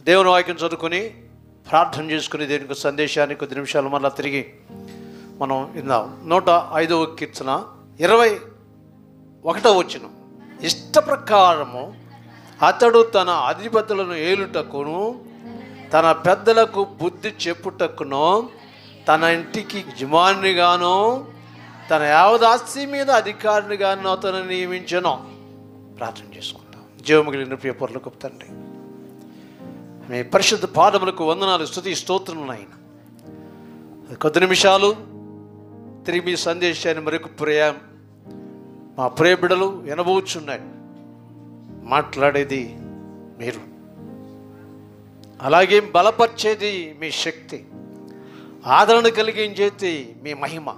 దేవుని వాక్యం చదువుకొని ప్రార్థన చేసుకుని దేవునికి సందేశాన్ని కొద్ది నిమిషాలు మళ్ళీ తిరిగి మనం విందాం. 105వ కీర్తన 21వ వచనం. ఇష్ట ప్రకారము అతడు తన అధిపతులను ఏలుటకును తన పెద్దలకు బుద్ధి చెప్పుటకును తన ఇంటికి యజమానిగాను తన యావదాస్తి మీద అధికారినిగాను అతను నియమించను. ప్రార్థన చేసుకుంటాం. జీవము కలిగిన ప్రియ పరలోకపు తండ్రి, మీ పరిశుద్ధ పాదములకు వందనాలు, స్తుతి, స్తోత్రములు ఆయన. కొద్ది నిమిషాలు తిరిగి మీ సందేశాన్ని మరొక మా ప్రియ బిడ్డలు వినబోచున్నాయి. మాట్లాడేది మీరు, అలాగే బలపరిచేది మీ శక్తి, ఆదరణ కలిగించేది మీ మహిమ.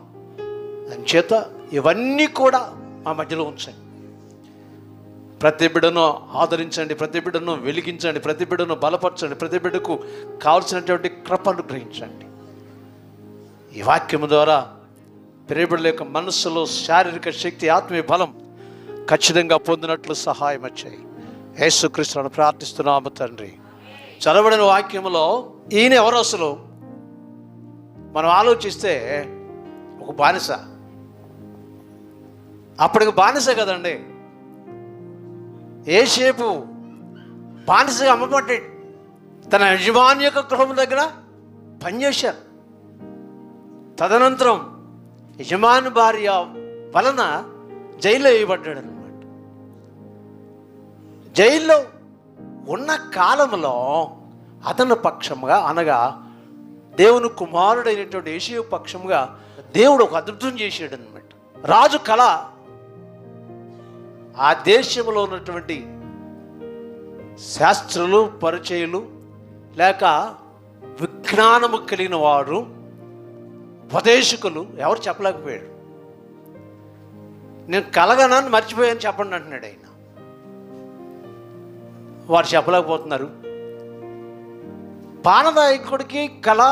అంచేత ఇవన్నీ కూడా మా మధ్యలో ఉంచండి. ప్రతి బిడ్డను ఆదరించండి, ప్రతి బిడ్డను వెలిగించండి, ప్రతి బిడ్డను బలపరచండి, ప్రతి బిడ్డకు కావలసినటువంటి కృపను గ్రహించండి. ఈ వాక్యము ద్వారా ప్రియబిడ్డల యొక్క మనస్సులో శారీరక శక్తి, ఆత్మీయ బలం ఖచ్చితంగా పొందినట్లు సహాయం వచ్చాయి. యేసుక్రీస్తును ప్రార్థిస్తున్నాము తండ్రి. చదవబడిన వాక్యములో ఈయన ఎవరు అసలు మనం ఆలోచిస్తే ఒక బానిస. అప్పటికి బానిస కదండి, యోసేపు బానిసగా అమ్మబడ్డాడు. తన యజమాని యొక్క గృహం దగ్గర పనిచేశారు. తదనంతరం యజమాని భార్య వలన జైల్లో వేయబడ్డాడు అనమాట. జైల్లో ఉన్న కాలంలో అతని పక్షంగా, అనగా దేవుని కుమారుడైనటువంటి యేసు పక్షంగా దేవుడు ఒక అద్భుతం చేశాడు అనమాట. రాజు కళ ఆ దేశంలో ఉన్నటువంటి శాస్త్రులు, పరిచయులు, లేక విజ్ఞానము కలిగిన వారు, ఉపదేశకులు ఎవరు చెప్పలేకపోయాడు. నేను కలగనాన్ని మర్చిపోయాను చెప్పండి అంటున్నాడు ఆయన. వారు చెప్పలేకపోతున్నారు. పానదాయకుడికి కళా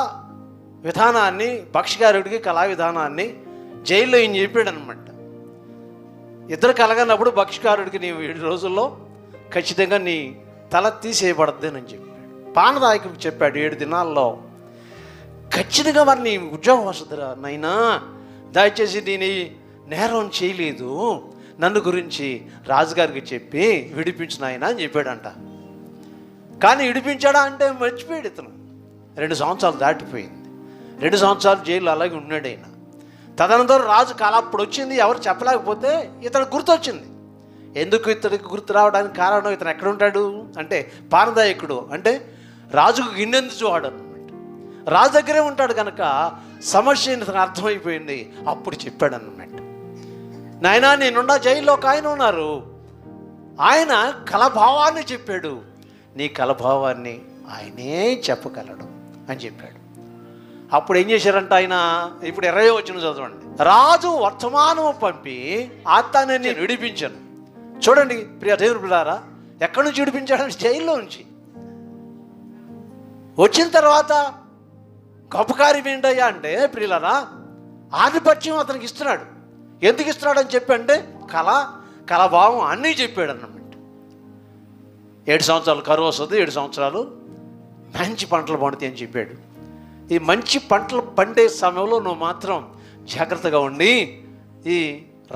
విధానాన్ని, భక్ష్యకారుడికి కళా విధానాన్ని జైల్లో ఈయన చెప్పాడు అనమాట. ఇద్దరు కలగనప్పుడు భక్ష్యకారుడికి నీ 7 రోజుల్లో ఖచ్చితంగా నీ తల తీసేయబడద్దని చెప్పాడు. పానదాయకుడికి చెప్పాడు 7 దినాల్లో ఖచ్చితంగా మరి నీ ఉద్యోగం వస్తుందిరా నైనా, దయచేసి నేను నేరం చేయలేదు, నన్ను గురించి రాజుగారికి చెప్పి విడిపించిన ఆయన అని చెప్పాడంట. కానీ విడిపించాడా అంటే మర్చిపోయాడు ఇతను. 2 సంవత్సరాలు దాటిపోయింది. 2 సంవత్సరాలు జైలు అలాగే ఉన్నాడు ఆయన. తదనంతరం రాజు కాలం అప్పుడు వచ్చింది, ఎవరు చెప్పలేకపోతే ఇతను గుర్తొచ్చింది. ఎందుకు ఇతడికి గుర్తు రావడానికి కారణం, ఇతను ఎక్కడ ఉంటాడు అంటే పానదాయకుడు అంటే రాజుకు గిన్నెందుచువాడు అనమాట. రాజు దగ్గరే ఉంటాడు కనుక సమస్య ఇతను అర్థమైపోయింది. అప్పుడు చెప్పాడు అన్నమాట, నాయనా నేనున్నా జైల్లో ఒక ఆయన ఉన్నారు, ఆయన కలభావాన్ని చెప్పాడు, నీ కలభావాన్ని ఆయనే చెప్పగలడు అని చెప్పాడు. అప్పుడు ఏం చేశారంట ఆయన, ఇప్పుడు 20వ వచనం చదవండి. రాజు వర్తమానము పంపి అతన్ని నేను విడిపించాను. చూడండి ప్రియ దేవుని బిడ్డలారా, ఎక్కడి నుంచి విడిపించాడంటే జైల్లో నుంచి. వచ్చిన తర్వాత గొప్ప కార్యం ఏంటయ్యా అంటే ప్రియులారా, ఆధిపత్యం అతనికి ఇస్తున్నాడు. ఎందుకు ఇస్తున్నాడు అని చెప్పి అంటే కళాభావం అన్నీ చెప్పాడు అన్నమాట. 7 సంవత్సరాలు కరువు వస్తుంది, 7 సంవత్సరాలు మంచి పంటలు పండుతాయి అని చెప్పాడు. ఈ మంచి పంటలు పండే సమయంలో నువ్వు మాత్రం జాగ్రత్తగా ఉండి ఈ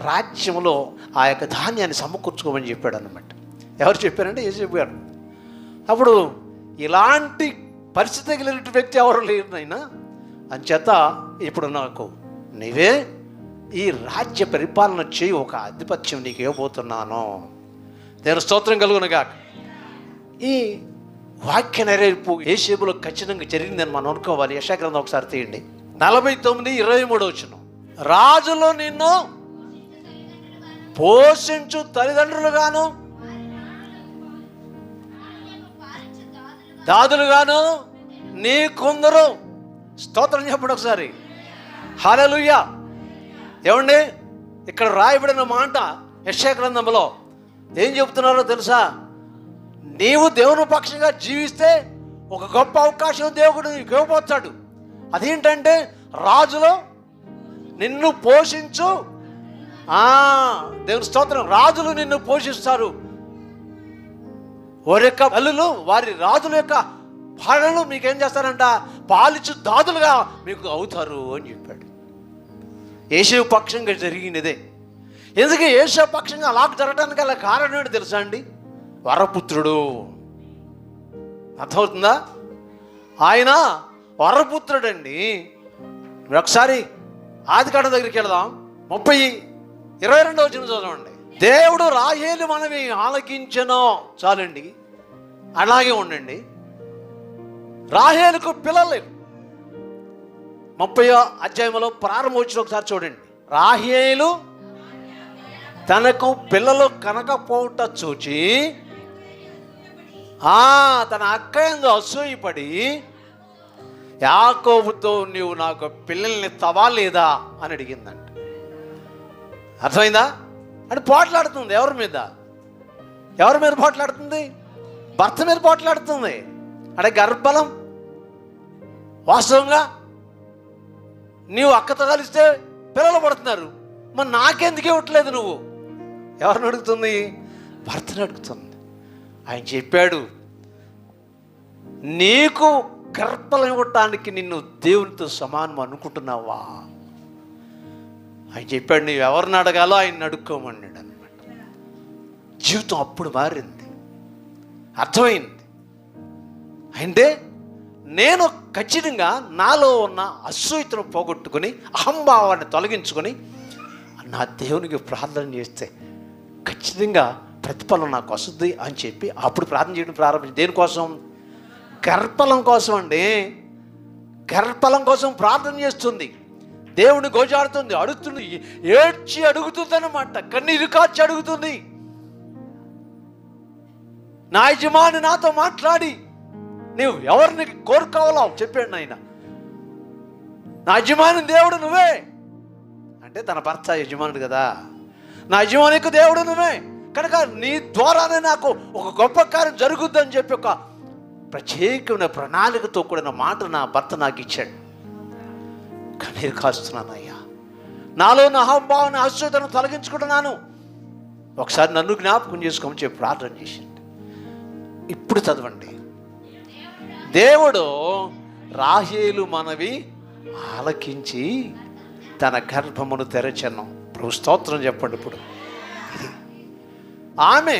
రాజ్యంలో ఆ యొక్క ధాన్యాన్ని సమకూర్చుకోమని చెప్పాడు అన్నమాట. ఎవరు చెప్పారంటే యేసేపు గారు. అప్పుడు ఇలాంటి పరిస్థితి కలిగిన వ్యక్తి ఎవరు లేరు అయినా అంచేత ఇప్పుడు నాకు నీవే ఈ రాజ్య పరిపాలన చేయి, ఒక ఆధిపత్యం నీకు ఇవ్వబోతున్నాను. నేను స్తోత్రం కలుగునగా. ఈ వాక్య నెరవేర్పు యేసేపులో ఖచ్చితంగా జరిగిందని మనం అనుకోవాలి. యెషయా గ్రంథం ఒకసారి తీయండి, 49:23 వచనం. రాజులు నిన్ను పోషించు తల్లిదండ్రులుగాను దాదులుగాను నీ కొందరు. స్తోత్రం చెప్పండి ఒకసారి, హల్లెలూయా. ఏమండి ఇక్కడ రాయబడిన మాట యెషయా గ్రంథంలో ఏం చెప్తున్నారో తెలుసా? నీవు దేవుని పక్షంగా జీవిస్తే ఒక గొప్ప అవకాశం దేవుడు నీకు ఇవ్వబోతాడు. అదేంటంటే రాజులో నిన్ను పోషించు. దేవుని స్తోత్రం. రాజులు నిన్ను పోషిస్తారు. వారి యొక్క బలులు, వారి రాజుల యొక్క భార్యలు మీకేం చేస్తారంట, పాలిచ్చు దాదులుగా మీకు అవుతారు అని చెప్పాడు. యేషేపు పక్షంగా జరిగినదే. ఎందుకు యేషేపు పక్షంగా అలా జరగడానికి గల కారణం ఏంటి తెలుసా అండి? వరపుత్రుడు. అర్థమవుతుందా? ఆయన వరపుత్రుడండి. ఒకసారి ఆదికాండం దగ్గరికి వెళదాం. 22వ వచనం చదవండి. దేవుడు రాహేలు మనవి ఆలకించెను. చాలండి, అలాగే ఉండండి. రాహేలుకు పిల్లలు లేరు. 30వ అధ్యాయంలో ప్రారంభం వచ్చిన ఒకసారి చూడండి. రాహేలు తనకు పిల్లలు కనకపోవుట చూచి తన అక్క యందు అసూయపడి, యాకోబుతో నీవు నాకు పిల్లల్ని తవాలేదా అని అడిగిందంట. అర్థమైందా? అంటే పోట్లాడుతుంది. ఎవరి మీద? ఎవరి మీద పోట్లాడుతుంది? భర్త మీద పోట్లాడుతుంది. అంటే గర్భబలం. వాస్తవంగా నీవు అక్కతో కలిస్తే పిల్లలు పడుతున్నారు, మరి నాకెందుకు ఇవ్వట్లేదు నువ్వు? ఎవరిని అడుగుతుంది? భర్తను అడుగుతుంది. ఆయన చెప్పాడు, నీకు గర్భఫలం ఇవ్వటానికి నిన్ను దేవునితో సమానం అనుకుంటున్నావా? ఆయన చెప్పాడు, నీవు ఎవరిని అడగాలో ఆయన అడుక్కోమన్నాడు అనమాట. జీవితం అప్పుడు మారింది, అర్థమైంది. అంటే నేను ఖచ్చితంగా నాలో ఉన్న అసూయతను పోగొట్టుకొని, అహంభావాన్ని తొలగించుకొని నా దేవునికి ప్రార్థన చేస్తే ఖచ్చితంగా ప్రతిఫలం నాకు వస్తుంది అని చెప్పి అప్పుడు ప్రార్థన చేయడం ప్రారంభించి. దేనికోసం? గర్భఫలం కోసం అండి. గర్భఫలం కోసం ప్రార్థన చేస్తుంది. దేవుని గోజాడుతుంది, అడుగుతుంది, ఏడ్చి అడుగుతుంది అన్నమాట. కన్నీరు కార్చి అడుగుతుంది. నా యజమాని నాతో మాట్లాడి నువ్వు ఎవరిని కోరుకోవాలో చెప్పాడు ఆయన. నా యజమాని దేవుడు నువ్వే అంటే తన భర్త యజమానుడు కదా. నా యజమానికి దేవుడు నువ్వే కనుక నీ ద్వారానే నాకు ఒక గొప్ప కార్యం జరుగుద్దని చెప్పి ఒక ప్రత్యేకమైన ప్రణాళికతో కూడిన మాట నా భర్త నాకు ఇచ్చాడు. కన్నీరు కాస్తున్నానయ్యా, నాలో నా అహంభావాన్ని అసూయతను తొలగించుకుంటున్నాను, ఒకసారి నన్ను జ్ఞాపకం చేసుకోమని చెప్పి ప్రార్థన చేసింది. ఇప్పుడు చదవండి. దేవుడు రాహేలు మనవి ఆలకించి తన గర్భమును తెరచెను. ప్రభు స్తోత్రం చెప్పండి. ఇప్పుడు ఆమె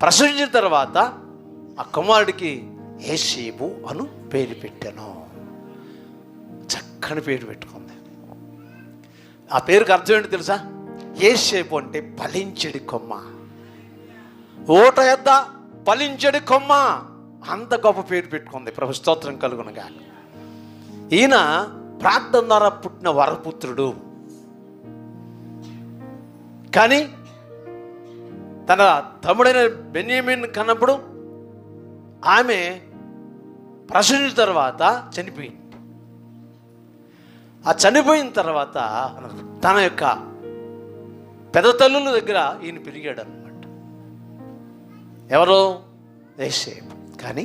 ప్రసవించిన తర్వాత ఆ కుమారుడికి యేసేపు అను పేరు పెట్టాను. చక్కని పేరు పెట్టుకుంది. ఆ పేరుకి అర్థం ఏంటి తెలుసా? యేసేపు అంటే ఫలించడి కొమ్మ. ఓట ఎద్ద ఫలించడి కొమ్మ. అంత గొప్ప పేరు పెట్టుకుంది. ప్రభు స్తోత్రం కలుగునుగా. ఈయన ప్రార్థన ద్వారా పుట్టిన వరపుత్రుడు. కానీ తన తమ్ముడైన బెన్యామీన్ కన్నప్పుడు ఆమె ప్రసవించిన తర్వాత చనిపోయింది. ఆ చనిపోయిన తర్వాత తన యొక్క పెద్ద తల్లుల దగ్గర ఈయన పెరిగాడు అన్నమాట. ఎవరో? యేసేపు. కానీ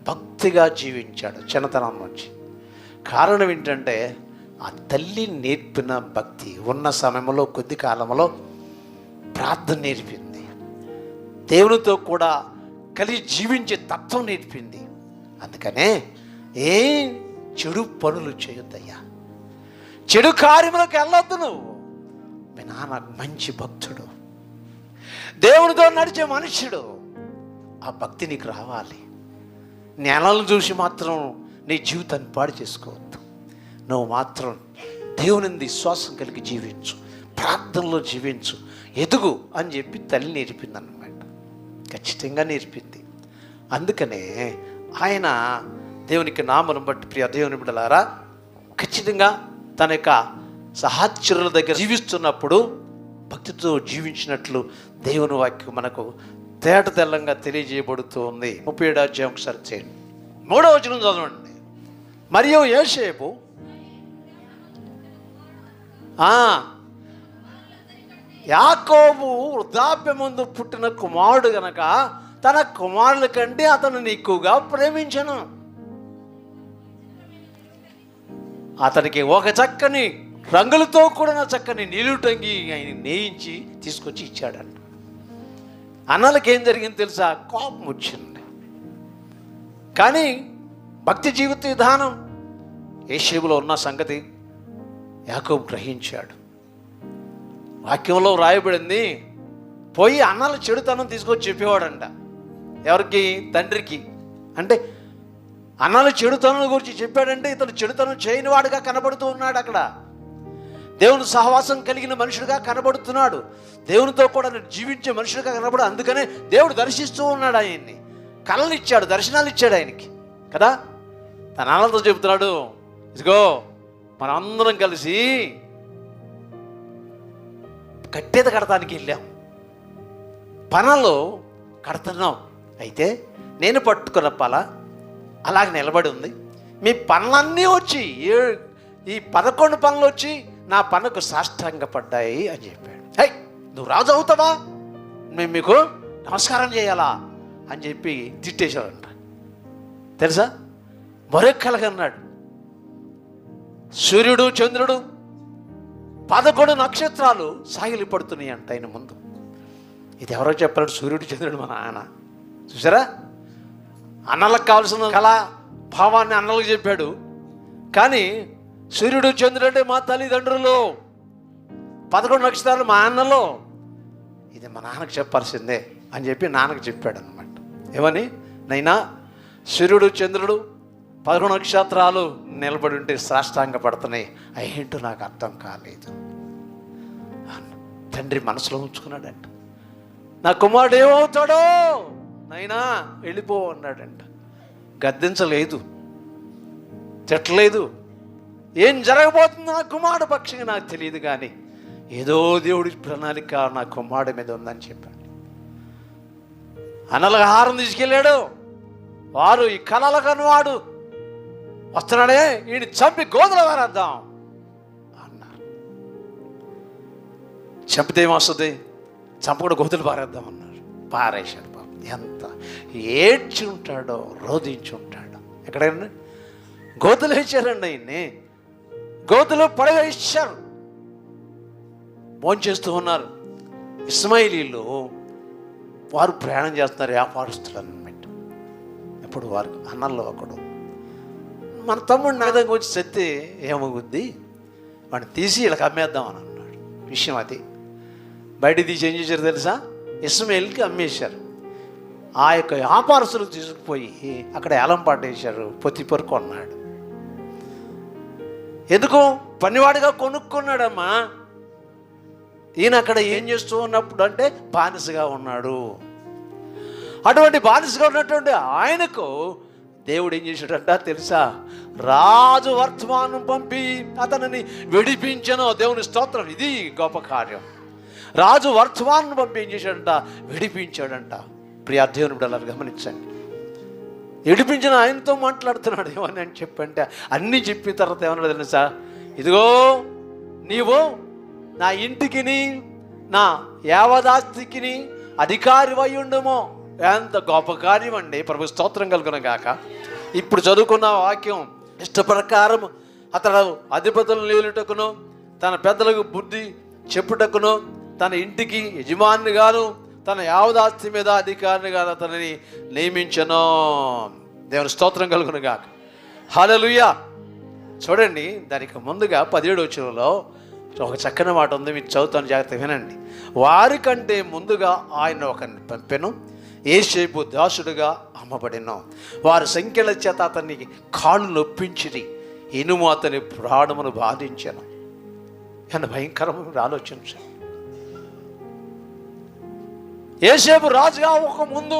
భక్తిగా జీవించాడు చిన్నతనం నుంచి. కారణం ఏంటంటే ఆ తల్లి నేర్పిన భక్తి. ఉన్న సమయంలో కొద్ది కాలంలో ప్రార్థన నేర్పింది, దేవునితో కూడా కలిసి జీవించే తత్వం నేర్పింది. అందుకనే ఏం చెడు పనులు చేయొద్దయ్యా, చెడు కార్యములకు వెళ్ళొద్దు. నువ్వు మీ నాన్న మంచి భక్తుడు, దేవునితో నడిచే మనుష్యుడు. ఆ భక్తి నీకు రావాలి. నెలలు చూసి మాత్రం నీ జీవితాన్ని పాడు చేసుకోవద్దు. నువ్వు మాత్రం దేవుని విశ్వాసం కలిగి జీవించు, ప్రార్థనలో జీవించు, ఎదుగు అని చెప్పి తల్లి నేర్పింది అన్నమాట. ఖచ్చితంగా నేర్పింది. అందుకనే ఆయన దేవునికి నామను బట్టి ప్రియ దేవుని బిడ్డలారా ఖచ్చితంగా తన యొక్క సహచరుల దగ్గర జీవిస్తున్నప్పుడు భక్తితో జీవించినట్లు దేవుని వాక్యం మనకు తేట తెల్లంగా తెలియజేయబడుతూ ఉంది. 37వ అధ్యాయం ఒకసారి చేయండి. 3వ వచనం చదవండి. మరియు యోసేపు యాకోబు వృద్ధాప్యమందు పుట్టిన కుమారుడు గనక తన కుమారుల కంటే అతను ఎక్కువగా ప్రేమించను. అతనికి ఒక చక్కని రంగులతో కూడిన చక్కని నిలుటంగి ఆయన నేయించి తీసుకొచ్చి ఇచ్చాడంట. అన్నలకి ఏం జరిగింది తెలుసా? కోపం వచ్చింది. కానీ భక్తి జీవిత విధానం యోసేపులో ఉన్న సంగతి యాకోబు గ్రహించాడు. వాక్యంలో వ్రాయబడింది, పోయి అన్నల చెడుతనం తీసుకొచ్చి చెప్పేవాడంట. ఎవరికి? తండ్రికి. అంటే అన్నల చెడుతనం గురించి చెప్పాడంటే ఇతను చెడుతనం చేయని వాడుగా కనబడుతూ ఉన్నాడు. అక్కడ దేవుని సహవాసం కలిగిన మనుషుడిగా కనబడుతున్నాడు. దేవునితో కూడా జీవించే మనుషుడిగా కనబడు. అందుకనే దేవుడు దర్శిస్తూ ఉన్నాడు ఆయన్ని. కళలు ఇచ్చాడు, దర్శనాలు ఇచ్చాడు ఆయనకి కదా. తన అన్నలతో చెబుతున్నాడు, ఇదిగో మనందరం కలిసి కట్టేది కడతానికి వెళ్ళాం, పనలో కడుతున్నాం. అయితే నేను పట్టుకున్న పల అలాగే నిలబడి ఉంది. మీ పనులన్నీ వచ్చి ఈ 11 పనులు వచ్చి నా పనుకు సాష్టాంగపడ్డాయి అని చెప్పాడు. హై, నువ్వు రాజు అవుతావా? మేము మీకు నమస్కారం చేయాలా అని చెప్పి తిట్టేశాడంట. తెలుసా? మరొక్కలగన్నాడు, సూర్యుడు చంద్రుడు 11 నక్షత్రాలు సాగిలి పడుతున్నాయి అంట ఆయన ముందు. ఇది ఎవరో చెప్పాడు? సూర్యుడు చంద్రుడు మన ఆయన. చూసారా? అన్నలకు కావాల్సిన కళా భావాన్ని అన్నలకు చెప్పాడు. కానీ సూర్యుడు చంద్రుడు అంటే మా తల్లిదండ్రులు, 11 నక్షత్రాలు మా అన్నలో, ఇది మా నాన్నకు చెప్పాల్సిందే అని చెప్పి నాన్నకు చెప్పాడు అనమాట. ఏమని? నైనా సూర్యుడు చంద్రుడు 11 నక్షత్రాలు నిలబడి ఉంటే సాష్టాంగ పడుతున్నాయి, అయ్యేంటో నాకు అర్థం కాలేదు. తండ్రి మనసులో ఉంచుకున్నాడంట. నా కుమారుడు ఏమవుతాడో నైనా వెళ్ళిపో అన్నాడంట. గద్దించలేదు, తిట్టలేదు. ఏం జరగబోతుందో నా కుమారుడు పక్షంగా నాకు తెలియదు, కానీ ఏదో దేవుడి ప్రణాళిక నా కుమారుడి మీద ఉందని చెప్పాడు. అన్నలకు ఆహారం తీసుకెళ్ళాడు. వారు ఈ కళల కనువాడు వస్తున్నాడే, ఈయన చంపి గోదల వారేద్దాం అన్నారు. చంపితే ఏమొస్తుంది? చంపకుండా గోతులు పారేద్దాం అన్నారు. పారేశాడు. బాబు ఎంత ఏడ్చి ఉంటాడో, రోధించి ఉంటాడో. ఎక్కడైనా గోతులు వేసారండి ఆయన్ని, గోతులు పడవేశారు. భోంచేస్తూ ఉన్నారు. ఇస్మాయిలీలు వారు ప్రయాణం చేస్తున్నారు, వ్యాపారస్తులు అన్నమాట. ఇప్పుడు వారు అన్నల్లో ఒకడు, మన తమ్ముడు నా దగ్గర వచ్చి చెప్తే ఏమవుద్ది, వాడిని తీసి వీళ్ళకి అమ్మేద్దాం అని అన్నాడు. విషయం అది. బయట తీసి ఏం చేశారు తెలుసా? ఇస్మాయిల్కి అమ్మేశారు. ఆ యొక్క వ్యాపారస్తులకు తీసుకుపోయి అక్కడ ఏలం పాటేశారు. పొత్తిపొర కొన్నాడు. ఎందుకు? పనివాడిగా కొనుక్కున్నాడమ్మా. ఈయన అక్కడ ఏం చేస్తూ ఉన్నప్పుడు అంటే బానిసగా ఉన్నాడు. అటువంటి బానిసగా ఉన్నటువంటి ఆయనకు దేవుడు ఏం చేశాడంట తెలుసా? రాజు వర్తమానం పంపి అతనిని విడిపించను. దేవుని స్తోత్రం. ఇది గొప్ప కార్యం. రాజు వర్తమానం పంపి ఏం చేశాడంట? విడిపించాడంట. ప్రియా దేవుని బిడ్డలారా గమనించండి. విడిపించిన ఆయనతో మాట్లాడుతున్నాడు. ఏమని అని చెప్పంటే అన్నీ చెప్పిన తర్వాత ఏమన్నా తెలుసా? ఇదిగో నీవు నా ఇంటికి నా యావదాస్తికి అధికారి అయి ఉండమో. ఎంత గొప్ప కార్యం అండి. ప్రభు స్తోత్రం కలుగును గాక. ఇప్పుడు చదువుకున్న వాక్యం ఇష్టప్రకారం అతడు అధిపతులను నిలుటకును, తన పెద్దలకు బుద్ధి చెప్పుటకును, తన ఇంటికి యజమానిగాను, తన యావదాస్తి మీద అధికారినిగాను అతనిని నియమించను. దేవుని స్తోత్రం కలుగును గాక. హల్లెలూయా. చూడండి, దానికి ముందుగా 17వ వచనంలో ఒక చక్కని మాట ఉంది. మీరు చదువుతాను, జాగ్రత్త వినండి. వారికంటే ముందుగా ఆయన ఒకరిని పంపెను, యోసేపు దాసుడుగా అమ్మబడిను. వారి సంఖ్యల చేత అతనికి కాళ్ళు నొప్పించిరి, ఇనుము అతని ప్రాణమును బాధించను. ఎంత భయంకరమైన ఆలోచించండి. యోసేపు రాజుగా ఒక ముందు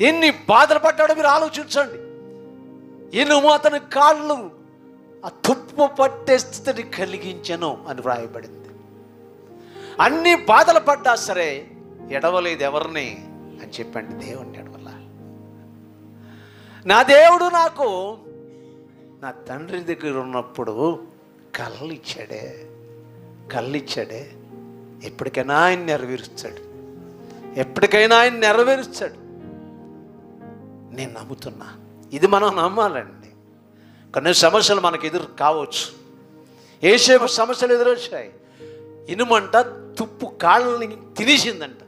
ఎన్ని బాధలు పడ్డాడో మీరు ఆలోచించండి. ఇనుము అతని కాళ్ళు ఆ తుప్పు పట్టే స్థితిని కలిగించను అని వ్రాయబడింది. అన్ని బాధలు పడ్డా సరే ఎడవలేదు ఎవరిని అని చెప్పండి. దేవుణ్ణి ఎడవల. నా దేవుడు నాకు నా తండ్రి దగ్గర ఉన్నప్పుడు కళ్ళు ఇచ్చాడే. ఎప్పటికైనా ఆయన నెరవేరుస్తాడు. నేను నమ్ముతున్నా. ఇది మనం నమ్మాలండి. కొన్ని సమస్యలు మనకు ఎదురు కావచ్చు. యోసేపు సమస్యలు ఎదురొచ్చాయి. ఇనుమంట తుప్పు కాళ్ళని తినేసిందంట.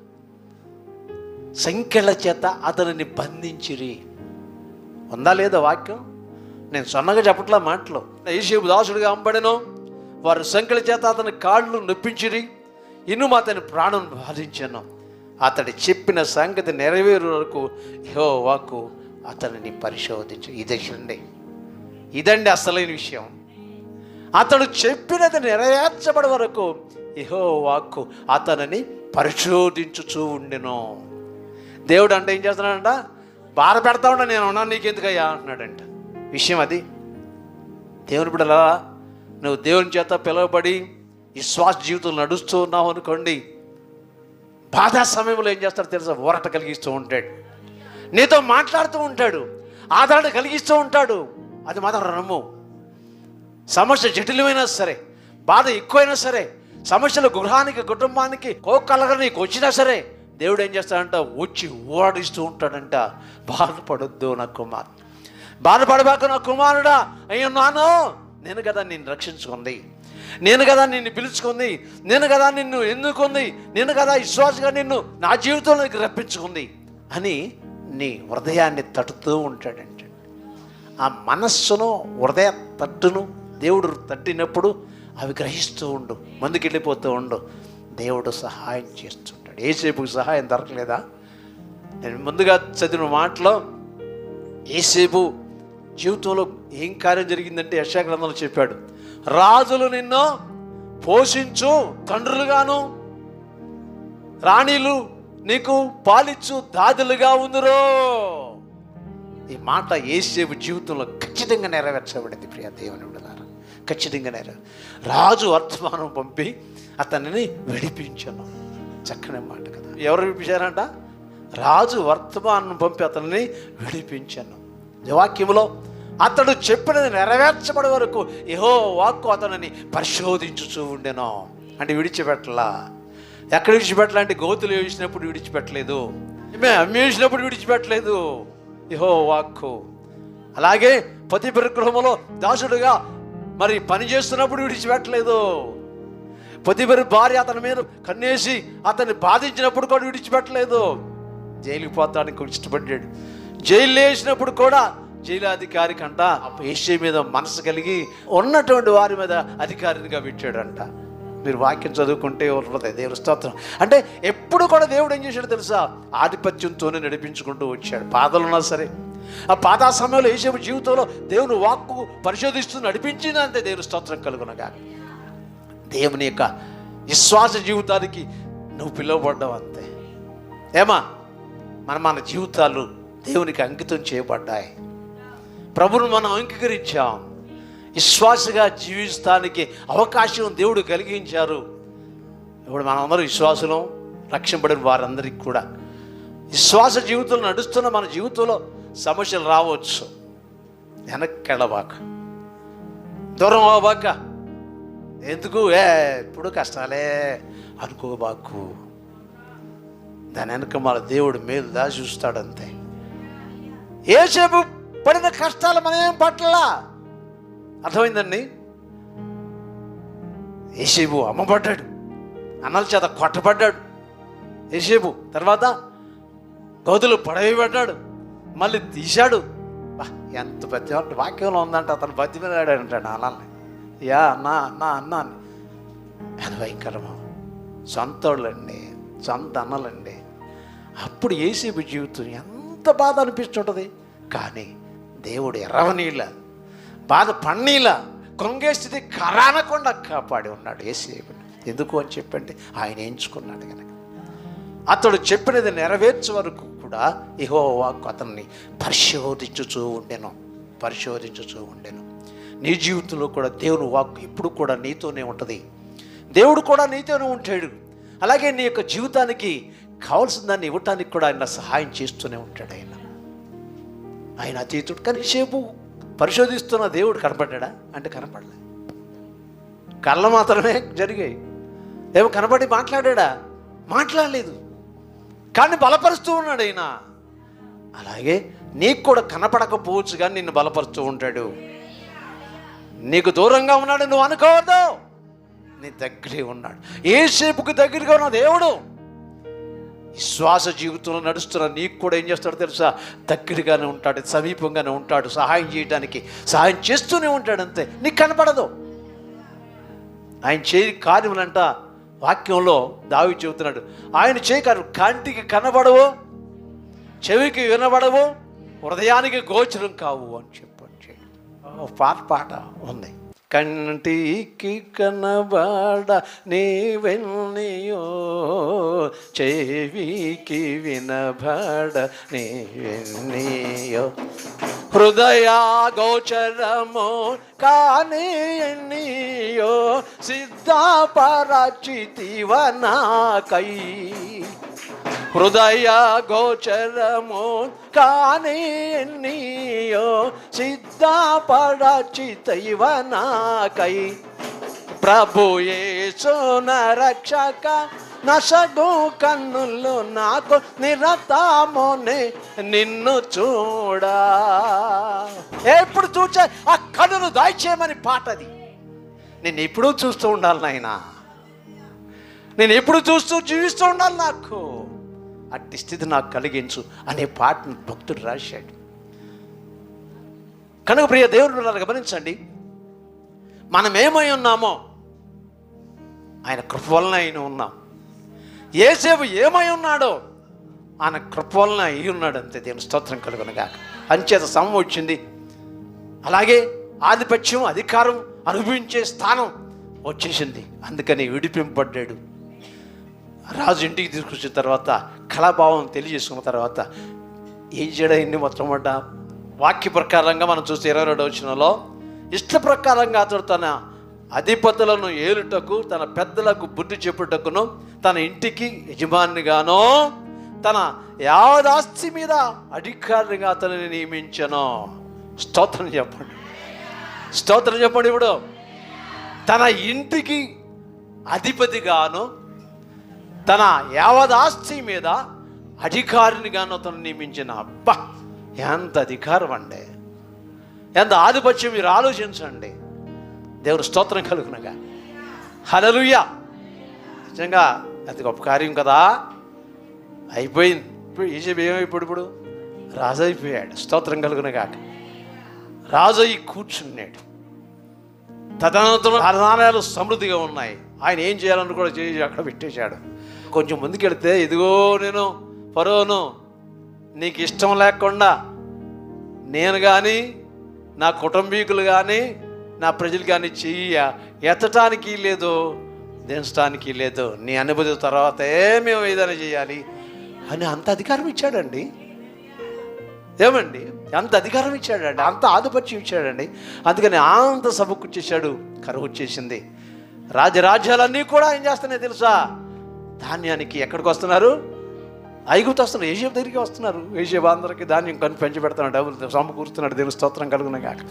సంఖ్యల చేత అతనిని బంధించిరి. ఉందా లేదా వాక్యం? నేను సొన్నగా చెప్పట్లా మాటలు. యోసేపు దాసుడిగా అమ్మబడెను, వారి సంఖ్యల చేత అతని కాళ్ళు నొప్పించిరి, ఇనుము అతని ప్రాణం బాధించాను. అతడు చెప్పిన సంగతి నెరవేరు వరకు యెహోవా వాక్కు అతనిని పరిశోధించు. ఇదండి అసలైన విషయం. అతడు చెప్పినది నెరవేర్చబడి వరకు యెహోవా వాక్కు అతనిని పరిశోధించుచూ ఉండెను. దేవుడు అంటే ఏం చేస్తున్నాడంట? బాధ పెడతా ఉంటా, నేను ఉన్నాను నీకెందుకయ్యా అంటున్నాడంట. విషయం అది. దేవుని బిడ్డలా, నువ్వు దేవుని చేత పిలువబడి విశ్వాస జీవితం నడుస్తూ ఉన్నావు అనుకోండి, బాధా సమయంలో ఏం చేస్తాడో తెలుసా? ఊరట కలిగిస్తూ ఉంటాడు, నీతో మాట్లాడుతూ ఉంటాడు, ఆదరణ కలిగిస్తూ ఉంటాడు. అది మాత్రం నమ్ము. సమస్య జటిలమైనా సరే, బాధ ఎక్కువైనా సరే, సమస్యలు గృహానికి కుటుంబానికి కోకలగా నీకు వచ్చినా సరే, దేవుడు ఏం చేస్తాడంట? వచ్చి ఓడిస్తూ ఉంటాడంట. బాధపడొద్దు నా కుమార్, బాధపడబాక నా కుమారుడా, అయ్యో నాను, నేను కదా నిన్ను రక్షించుకుంది, నేను కదా నిన్ను పిలుచుకుంది, నేను కదా నిన్ను ఎన్నుకుంది, నేను కదా విశ్వాసగా నిన్ను నా జీవితంలోకి రప్పించుకుంది అని నీ హృదయాన్ని తట్టుతూ ఉంటాడంట. ఆ మనస్సును, హృదయ తట్టును దేవుడు తట్టినప్పుడు అవి గ్రహిస్తూ ఉండు, ముందుకు వెళ్ళిపోతూ ఉండు. దేవుడు సహాయం చేస్తుంటాడు. యోసేపుకి సహాయం దొరకలేదా? నేను ముందుగా చదివిన మాటలో యోసేపు జీవితంలో ఏం కార్యం జరిగిందంటే యెషయా గ్రంథంలో చెప్పాడు, రాజులు నిన్ను పోషించు తండ్రులుగాను, రాణిలు నీకు పాలిచ్చు దాదులుగా ఉందిరో. ఈ మాట యోసేపు జీవితంలో ఖచ్చితంగా నెరవేర్చబడింది. ప్రియ దేవుని బిడ్డలారా, ఖచ్చితంగా రాజు వర్తమానం పంపి అతనిని విడిపించను. చక్కని మాట కదా. ఎవరు విడిపించారంట? రాజు వర్తమానం పంపి అతనిని విడిపించను. వాక్యములో అతడు చెప్పినది నెరవేర్చబడే వరకు యెహోవా వాక్కు అతనిని పరిశోధించుచూ ఉండెను. అంటే విడిచిపెట్టలా. ఎక్కడ విడిచిపెట్టలా అంటే గోతులు వేసినప్పుడు విడిచిపెట్టలేదు, అమ్మేసినప్పుడు విడిచిపెట్టలేదు యెహోవా వాక్కు. అలాగే పొతీఫెర గృహములో దాసుడుగా మరి పని చేస్తున్నప్పుడు విడిచిపెట్టలేదు. పొతీఫెర భార్య అతని మీద కన్నేసి అతన్ని బాధించినప్పుడు కూడా విడిచిపెట్టలేదు. జైలుకి పోతానికి ఇష్టపడ్డాడు. జైలు వేసినప్పుడు కూడా జైలు అధికారి కంట యోసేపు మీద మనసు కలిగి ఉన్నటువంటి వారి మీద అధికారిగా పెట్టాడంట. మీరు వాక్యం చదువుకుంటే ఉంటుంది. దేవుని స్తోత్రం. అంటే ఎప్పుడు కూడా దేవుడు ఏం చేశాడు తెలుసా? ఆధిపత్యంతోనే నడిపించుకుంటూ వచ్చాడు. బాధలున్నా సరే, ఆ బాధా సమయంలో యోసేపు జీవితంలో దేవుని వాక్కు పరిశోధిస్తూ నడిపించిందంటే దేవుని స్తోత్రం కలుగునగా. దేవుని యొక్క విశ్వాస జీవితానికి నువ్వు పిలువబడ్డావు అంతే. ఏమా మన జీవితాలు దేవునికి అంకితం చేయబడ్డాయి. ప్రభువును మనం అంగీకరించాం. విశ్వాసగా జీవిస్తానికి అవకాశం దేవుడు కలిగించారు. ఇప్పుడు మనం అందరూ విశ్వాసులం, రక్షింపబడిన వారందరికీ కూడా విశ్వాస జీవితంలో నడుస్తున్న మన జీవితంలో సమస్యలు రావచ్చు. వెనక్కి వెళ్ళబాక, దూరం అవ్వబాక, ఎందుకు ఎప్పుడు కష్టాలే అనుకోబాకు. దాని వెనక మన దేవుడు మేలు దాచి చూస్తాడంతే. యోసేపు పడిన కష్టాలు మనమేం పట్టలా. అర్థమైందండి? యోసేపు అమ్మబడ్డాడు, అన్నల చేత కొట్టబడ్డాడు. యోసేపు తర్వాత గోతులు పడవేయబడ్డాడు, మళ్ళీ తీశాడు. ఎంత పెద్ద వాక్యంలో ఉందంటే అతను బతిమలాడు అంటాడు అన్నల్ని. యా అన్నా అన్నా అన్నా అని. అది భయంకరమా. సొంతోళ్ళండి, సొంత అన్నలండి. అప్పుడు యోసేపు జీవితం ఎంత బాధ అనిపిస్తుంటుంది. కానీ దేవుడు ఎర్రవనీళ్ళ, బాధ పన్నీళ్ళ, కొంగే స్థితి కరానకుండా కాపాడి ఉన్నాడు యోసేపుని. ఎందుకు అని చెప్పండి, ఆయన ఎంచుకున్నాడు కనుక. అతడు చెప్పినది నెరవేర్చే వరకు కూడా యెహోవా వాక్కు అతన్ని పరిశోధించుచూ ఉండెను. నీ జీవితంలో కూడా దేవుని వాక్కు ఎప్పుడు కూడా నీతోనే ఉంటుంది. దేవుడు కూడా నీతోనే ఉంటాడు. అలాగే నీ యొక్క జీవితానికి కావాల్సిన దాన్ని ఇవ్వటానికి కూడా ఆయన సహాయం చేస్తూనే ఉంటాడు. ఆయన అతీతుడు. కానీ సేపు పరిశోధిస్తున్న దేవుడు కనపడ్డా అంటే కనపడలే. కళ్ళ మాత్రమే జరిగాయి. ఏమో కనపడి మాట్లాడా? మాట్లాడలేదు. కానీ బలపరుస్తూ ఉన్నాడు ఆయన. అలాగే నీకు కూడా కనపడకపోవచ్చు కానీ నిన్ను బలపరుస్తూ ఉంటాడు. నీకు దూరంగా ఉన్నాడు నువ్వు అనుకోవద్దు, నీ దగ్గరే ఉన్నాడు. యోసేపుకు దగ్గరగా ఉన్న దేవుడు శ్వాస జీవితంలో నడుస్తున్న నీకు కూడా ఏం చేస్తాడో తెలుసా? దగ్గరగానే ఉంటాడు, సమీపంగానే ఉంటాడు, సహాయం చేయడానికి సహాయం చేస్తూనే ఉంటాడు. అంతే, నీకు కనపడదు. ఆయన చేయి కార్యములంట వాక్యంలో దావీదు చెబుతున్నాడు, ఆయన చేయి కార్యం కంటికి కనబడవు, చెవికి వినబడవు, హృదయానికి గోచరం కావు అని చెప్పండి. పాట ఉంది. కంటికి కనబడ నీవెన్నయో, చెవికి వినబడ నీవెన్నయో, హృదయ గోచరమో కాని ఎన్నయో, సిద్ధపరచితివ నాకై. హృదయ గోచరమో కాని ఎన్నయో, సిద్ధపరచితివ నాకై. ప్రభు యేసు నా రక్షక, నసగు కన్నులు నాకు నిరతమునే నిన్ను చూడా. ఎప్పుడు చూచా ఆ కన్నులు దాయిచేయమని పాటది. నేను ఎప్పుడూ చూస్తూ ఉండాలి నాయనా, నేను ఎప్పుడు చూస్తూ జీవిస్తూ ఉండాలి, నాకు అట్టి స్థితి నాకు కలిగించు అనే పాటను భక్తుడు రాశాడు. కనుక ప్రియ దేవుడు గమనించండి, మనం ఏమై ఉన్నామో ఆయన కృప వలన అయిన ఉన్నాం. యేసేపు ఏమై ఉన్నాడో ఆయన కృప వలన అయి ఉన్నాడు. అంతే, దేవుని స్తోత్రం కలుగునుగాక. అంచేత సమం వచ్చింది. అలాగే ఆధిపత్యం, అధికారం అనుభవించే స్థానం వచ్చేసింది. అందుకని విడిపింపబడ్డాడు. రాజు ఇంటికి తీసుకొచ్చిన తర్వాత కళాభావం తెలియజేసుకున్న తర్వాత ఏం చేయడం మొట్టమొదట వాక్య ప్రకారంగా మనం చూస్తే 22వ వచనంలో, ఇష్ట ప్రకారంగా అతడు తన అధిపతులను ఏలుటకు, తన పెద్దలకు బుద్ధి చెప్పుటకును, తన ఇంటికి యజమానిగానో, తన యావదాస్తి మీద అధికారిగా అతనిని నియమించను. స్తోత్రం చెప్పండి, స్తోత్రం చెప్పండి. ఇప్పుడు తన ఇంటికి అధిపతిగాను, తన యావదాస్తి మీద అధికారినిగాను అతను నియమించిన. అబ్బా, ఎంత అధికారం అండి, ఎంత ఆధిపత్యం! మీరు ఆలోచించండి. దేవుడు స్తోత్రం కలుగునగా. హల్లెలూయా. నిజంగా అది గొప్ప కార్యం కదా. అయిపోయింది. యేసేపు ఏమైపోయాడు? ఇప్పుడు రాజు అయిపోయాడు. స్తోత్రం కలుగునగా. రాజు అయి కూర్చున్నాడు. తదనంతరం ఆధారాలు సమృద్ధిగా ఉన్నాయి. ఆయన ఏం చేయాలని కూడా చేసి అక్కడ పెట్టేశాడు. కొంచెం ముందుకెళ్తే, ఇదిగో నేను ఫరోను, నీకు ఇష్టం లేకుండా నేను కానీ, నా కుటుంబీకులు కానీ, నా ప్రజలు కానీ చెయ్య ఎత్తటానికి లేదు, దించడానికి లేదు, నీ అనుభూతి తర్వాత మేము ఏదైనా చేయాలి అని అంత అధికారం ఇచ్చాడండి. ఏమండి, అంత అధికారం ఇచ్చాడండి, అంత ఆధిపత్యం ఇచ్చాడండి. అందుకని అంత సభకు వచ్చేసాడు. కరువు వచ్చేసింది. రాజ్యాలన్నీ కూడా ఏం చేస్తున్నాయి తెలుసా? ధాన్యానికి ఎక్కడికి వస్తున్నారు? ఐగుప్తు వస్తున్నారు, యేసేపు దగ్గరికి వస్తున్నారు. యేసేపు అందరికీ ధాన్యం కొని పెంచి పెడుతున్నాడు, డబ్బులు సమకూరుస్తున్నాడు. దేవుని స్తోత్రం కలుగునగాక.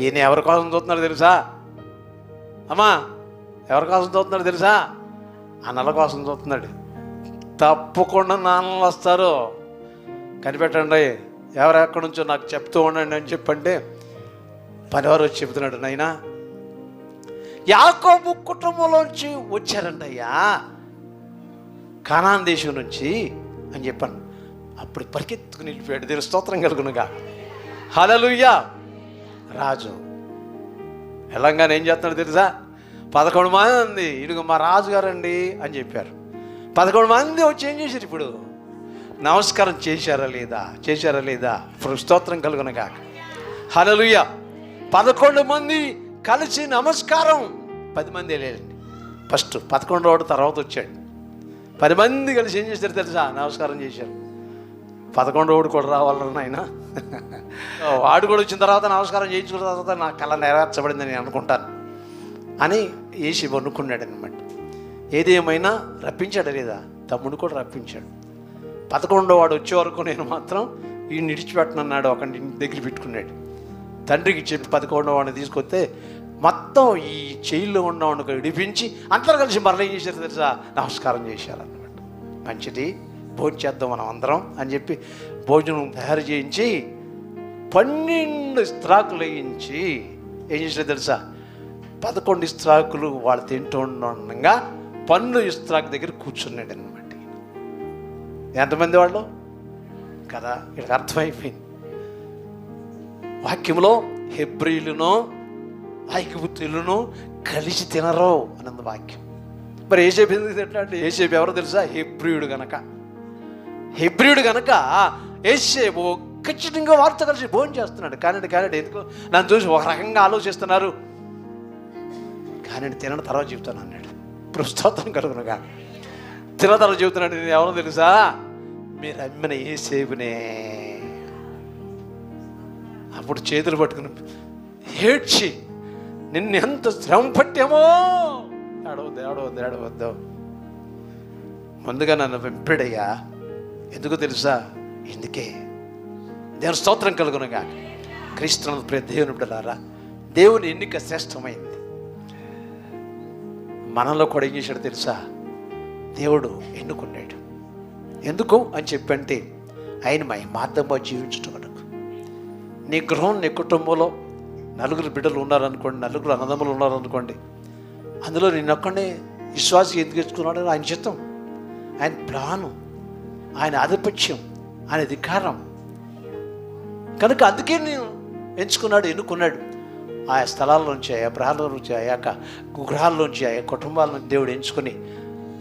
ఈయన ఎవరి కోసం చూస్తున్నాడు తెలుసా? అమ్మా, ఎవరి కోసం చూస్తున్నాడు తెలుసా? అన్నల కోసం చూస్తున్నాడు. తప్పకుండా నాన్నలు వస్తారు, కనిపెట్టండి, ఎవరు ఎక్కడి నుంచో నాకు చెప్తూ ఉండండి అని చెప్పంటే పనివారు వచ్చి చెబుతున్నాడు, నాయనా యాకోబు కుటుంబంలోంచి వచ్చారండి అయ్యా, కానాన్ దేశం నుంచి అని చెప్పాను. అప్పుడు పరిగెత్తుకుని వెళ్ళిపోయాడు. దేవుని స్తోత్రం కలుగునుగా. హల్లెలూయా. రాజు వెళ్ళంగానే ఏం చేస్తున్నాడు తెలుసా? 11 మంది, ఇదిగో మా రాజుగారండి అని చెప్పారు. 11 మంది వచ్చి ఏం చేశారు? ఇప్పుడు నమస్కారం చేశారా లేదా? చేశారా లేదా? ఇప్పుడు స్తోత్రం కలుగునగా. హల్లెలూయా. 11 మంది కలిసి నమస్కారం. 10 మంది వెళ్ళండి ఫస్ట్, 11వ తర్వాత వచ్చాడు. 10 మంది కలిసి ఏం చేశారు తెలుసా? నమస్కారం చేశారు. 11వ కూడా రావాలన్న ఆయన, వాడు కూడా వచ్చిన తర్వాత నమస్కారం చేయించుకున్న తర్వాత నా కళ నెరవేర్చబడిందని నేను అనుకుంటాను అని యేసేపు అనుకున్నాడు అనమాట. ఏది ఏమైనా రప్పించాడు లేదా? తమ్ముడు కూడా రప్పించాడు. 11వ వాడు వచ్చే వరకు నేను మాత్రం ఈ నిడిచిపెట్టనన్నాడు. ఒక దగ్గర పెట్టుకున్నాడు. తండ్రికి చెప్పి 11వ వాడిని తీసుకొస్తే మొత్తం ఈ జైల్లో ఉన్నవాడిని విడిపించి అందరూ కలిసి మరలా ఏం చేశారు తెలుసా? నమస్కారం చేశారన్నమాట. మంచిది, భోజనం చేద్దాం మనం అందరం అని చెప్పి భోజనం తయారు చేయించి 12 ఇస్త్రాకులు వేయించి ఏం చేశారు తెలుసా? 11 ఇస్త్రాకులు వాళ్ళు తింటూ ఉండగా 12 ఇస్త్రాకు దగ్గర కూర్చున్నాడు అనమాట. ఎంతమంది వాళ్ళు కదా? ఇక్కడ అర్థమైపోయింది. వాక్యంలో హెబ్రీయులను ఐగుప్తీయులను కలిసి తినరు అన్నది వాక్యం. మరి యోసేపు ఎందుకు తింటా అంటే, యోసేపు ఎవరో తెలుసా? హెబ్రీయుడు గనక. హెబ్రీయుడు గనక యోసేపు ఖచ్చితంగా వారితో కలిసి భోజనం చేస్తున్నాడు. కానీ ఎందుకు నన్ను చూసి ఒక రకంగా ఆలోచిస్తున్నారు, కానీ తినని తర్వాత చెబుతాను అన్నాడు. స్తోత్రం కలుగునుగా. తిన తర్వాత చెబుతున్నాడు, నేను ఎవరో తెలుసా? మీరు అమ్మిన యోసేపునే. అప్పుడు చేతులు పట్టుకుని ఏడ్చి, నిన్ను ఎంత శ్రమ పట్టామో, ఏడవద్దు ముందుగా నన్ను వెంపెడయ్యా. ఎందుకు తెలుసా? ఎందుకే దేవుని స్తోత్రం కలుగునుగా. క్రీస్తునందు ప్రియ దేవుని బిడ్డలారా, దేవుని ఎన్నిక శ్రేష్టమైంది. మనలో కూడా ఏం చేశాడు తెలుసా? దేవుడు ఎన్నుకున్నాడు. ఎందుకు అని చెప్పంటే, ఆయన మహిమార్థంగా జీవించడం వరకు. నీ గృహం, నీ కుటుంబంలో నలుగురు బిడ్డలు ఉన్నారనుకోండి, నలుగురు అన్నదమ్ములు ఉన్నారనుకోండి, అందులో నిన్నొక్కడే విశ్వాసి ఎందుకు తెచ్చుకున్నాడు? ఆయన చిత్తం, ఆయన ప్లాను, ఆయన ఆధిపత్యం, ఆయన అధికారం కనుక అందుకే నేను ఎన్నుకున్నాడు. ఆయా స్థలాల నుంచి, ఆయా ప్రాణాల నుంచి, ఆయా గృహాల్లోంచి, ఆయా కుటుంబాల నుంచి దేవుడు ఎంచుకొని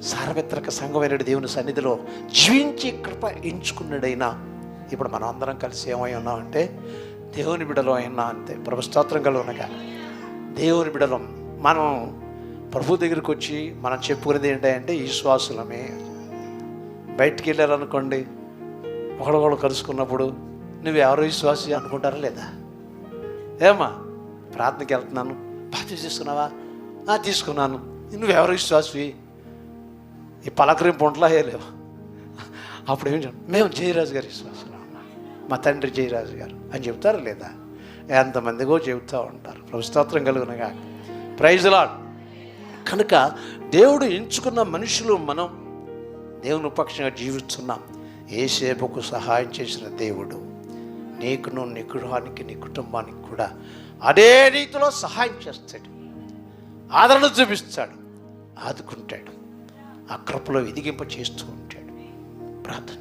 సార్వత్రిక సంఘమైన దేవుని సన్నిధిలో జీవించే కృప ఎంచుకున్నాడైనా. ఇప్పుడు మనం అందరం కలిసి ఏమై ఉన్నామంటే దేవుని బిడ్డలో అయినా అంతే. ప్రభు స్తోత్రం కలుగునగా. దేవుని బిడ్డలం మనం ప్రభు దగ్గరికి వచ్చి మనం చెప్పుకునేది ఏంటంటే విశ్వాసులమే. బయటికి వెళ్ళారనుకోండి, ఒకడొకడు కలుసుకున్నప్పుడు నువ్వు ఎవరు విశ్వాసి అనుకుంటారా లేదా? ఏమా ప్రార్థనకి వెళ్తున్నాను, బాధ్యత తీసుకున్నావా? తీసుకున్నాను. నువ్వెవరు విశ్వాసి? ఈ పలకరింపు ఒంట్లా లేవు. అప్పుడు ఏం చెప్పు, మేము జయరాజు గారి విశ్వాసం, మా తండ్రి జయరాజు గారు అని చెప్తారా లేదా? ఎంతమందిగో చెబుతూ ఉంటారు. ప్రభు స్తోత్రం కలుగునగా. Praise lord. కనుక దేవుడు ఎంచుకున్న మనుషులు మనం దేవుని పక్షంగా జీవిస్తున్నాం. యోసేపుకు సహాయం చేసిన దేవుడు నీకును, నీ గృహానికి, నీ కుటుంబానికి కూడా అదే రీతిలో సహాయం చేస్తాడు, ఆదరణ చూపిస్తాడు, ఆదుకుంటాడు, ఆ కృపలో ఎదిగింప చేస్తూ ఉంటాడు. ప్రార్థన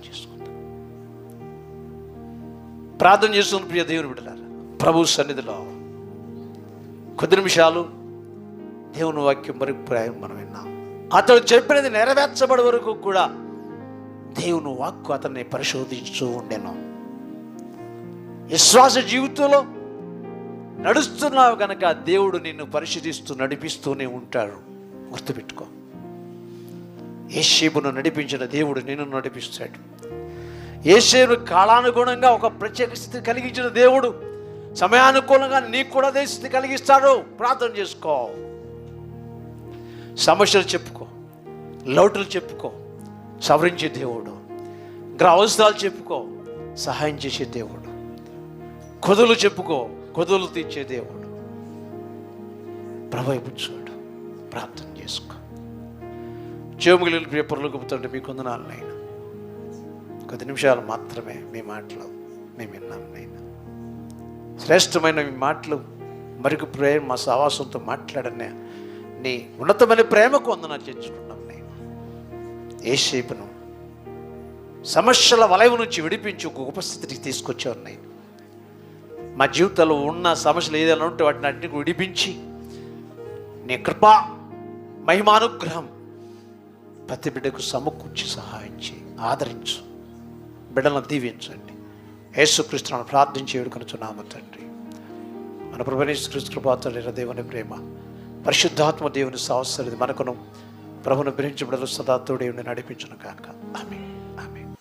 చేసుకుని ప్రియ దేవుని బిడ్డలారా, ప్రభు సన్నిధిలో కొద్ది నిమిషాలు దేవుని వాక్యం వరకు మనం విన్నాం. అతడు చెప్పినది నెరవేర్చబడే వరకు కూడా దేవుని వాక్కు అతన్ని పరిశోధించూ ఉండెను. విశ్వాస జీవితంలో నడుస్తున్నావు కనుక దేవుడు నిన్ను పరిశోధిస్తూ నడిపిస్తూనే ఉంటాడు. గుర్తుపెట్టుకో, యోసేపును నడిపించిన దేవుడు నిన్ను నడిపిస్తాడు. యోసేపును కాలానుగుణంగా ఒక ప్రత్యేక స్థితి కలిగించిన దేవుడు సమయానుకూలంగా నీకు కూడా అదే స్థితి కలిగిస్తాడు. ప్రార్థన చేసుకో, సమస్యలు చెప్పుకో, లోటులు చెప్పుకో, సవరించే దేవుడు. అవసరాలు చెప్పుకో, సహాయం చేసే దేవుడు. కొదులు చెప్పుకో, కొదులు తీర్చే దేవుడు. ప్రభు చూడు, ప్రార్థన చేసుకో. చేముగిలి పేపర్లు గుపుతుంటే మీకు వందనాలు నైనా. కొద్ది నిమిషాలు మాత్రమే మీ మాటలు మేము విన్నాను నైనా. శ్రేష్టమైన మీ మాటలు మరికి ప్రేమ మా సహవాసంతో మాట్లాడనే నీ ఉన్నతమైన ప్రేమకు వందనాలు చేర్చుకున్నాం నేను. యోసేపును సమస్యల వలయం నుంచి విడిపించి ఒక ఉపస్థితికి తీసుకొచ్చావు నేను. మా జీవితంలో ఉన్న సమస్యలు ఏదైనా ఉంటే వాటిని అన్నిటిని విడిపించి నీ కృప, మహిమానుగ్రహం ప్రతి బిడ్డకు సమకూర్చి సహాయం చేయి, ఆదరించు, బిడ్డలను దీవించండి. యేసుక్రీస్తును ప్రార్థించి వేడుకొనుచున్నాము తండ్రి. మన ప్రభువైన యేసుక్రీస్తు కృపాతుడైన దేవుని ప్రేమ, పరిశుద్ధాత్మ దేవుని సహవాసము మనకును ప్రభువును ప్రేమించే బిడ్డలు సదా తోడే ఉండి నడిపించును గాక. ఆమేన్. ఆమేన్.